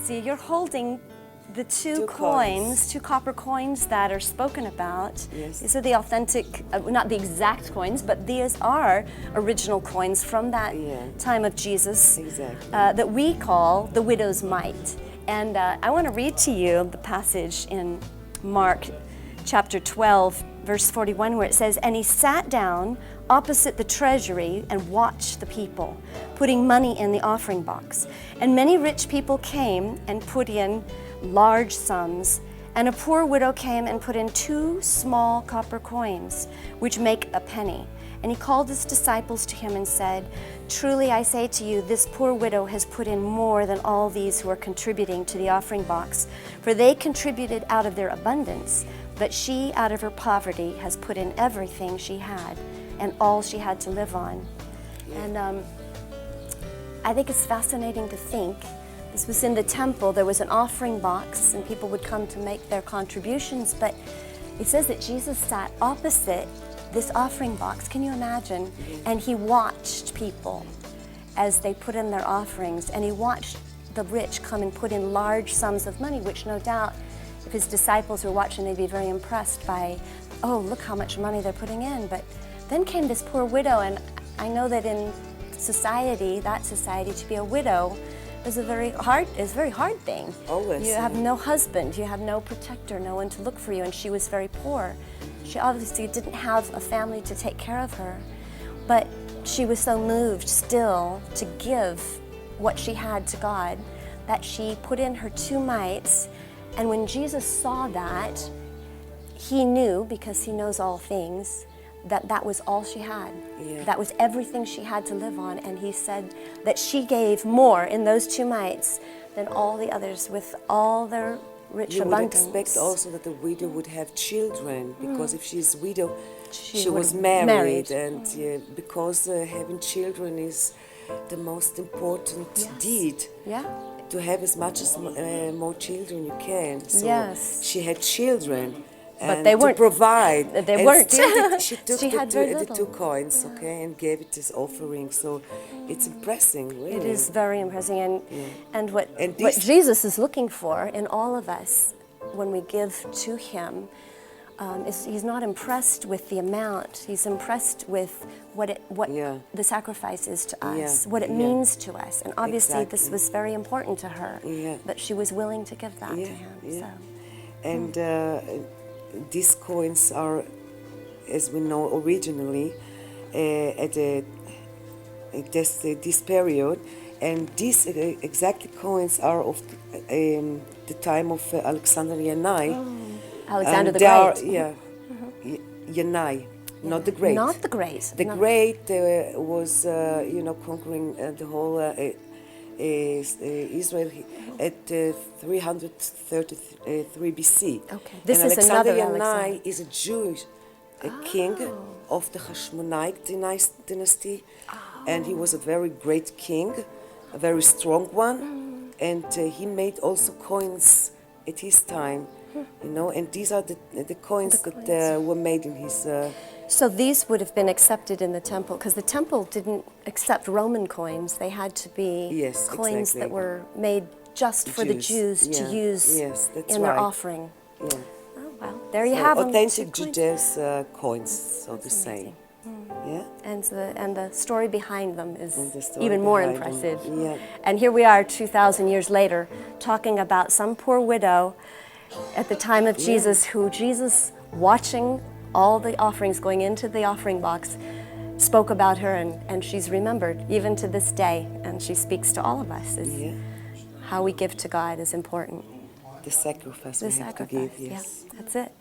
See, you're holding the two coins, two copper coins that are spoken about. Yes. These are the authentic, not the exact coins, but these are original coins from that time of Jesus. Exactly. That we call the widow's mite. And I want to read to you the passage in Mark chapter 12, verse 41, where it says, "And he sat down opposite the treasury and watched the people, putting money in the offering box. And many rich people came and put in large sums, and a poor widow came and put in 2 small copper coins, which make a penny. And he called his disciples to him and said, 'Truly I say to you, this poor widow has put in more than all these who are contributing to the offering box, for they contributed out of their abundance, but she out of her poverty has put in everything she had, and all she had to live on.'" And I think it's fascinating to think. This was in the temple. There was an offering box, and people would come to make their contributions. But it says that Jesus sat opposite this offering box. Can you imagine? And he watched people as they put in their offerings, and he watched the rich come and put in large sums of money, which no doubt, if his disciples were watching, they'd be very impressed by, oh, look how much money they're putting in. But then came this poor widow, and I know that in society, that society, to be a widow is a very hard thing. Always. You have no husband, you have no protector, no one to look for you, and she was very poor. She obviously didn't have a family to take care of her, but she was so moved still to give what she had to God that she put in her 2 mites. And when Jesus saw that, he knew, because he knows all things, that that was all she had. That was everything she had to live on. And he said that she gave more in those 2 mites than all the others with all their rich abundance. You would expect also that the widow would have children, because if she's a widow, she was married. And because having children is the most important deed. To have as much as more children you can. So she had children. But they weren't. To provide. They and weren't. She took the 2 coins, and gave it as offering. So it's impressive, really. It is very impressive, and what Jesus is looking for in all of us when we give to Him is He's not impressed with the amount. He's impressed with what the sacrifice is to us, what it means to us, and obviously this was very important to her. That she was willing to give that to Him. So. And. These coins are, as we know, originally at this period, and these exactly coins are of the time of Alexander Yanai. Alexander the Great. Yanai, not the Great. Not the Great. The Great was, conquering the whole Israel at 333 BC. Okay, this and is Alexander another Yanai is a Jewish king of the Hashmonite dynasty, and he was a very great king, a very strong one, and he made also coins at his time, and these are the coins that were made in his. So these would have been accepted in the temple, because the temple didn't accept Roman coins. They had to be coins that were made just for the Jews to use in their offering. Oh, well, there you have them. Authentic Judaic coins, so to say. And the story behind them is even more impressive. And here we are 2,000 years later, talking about some poor widow at the time of Jesus, who Jesus, watching all the offerings going into the offering box, spoke about her, and she's remembered even to this day, and she speaks to all of us. How we give to God is important. The sacrifice we have to give, that's it.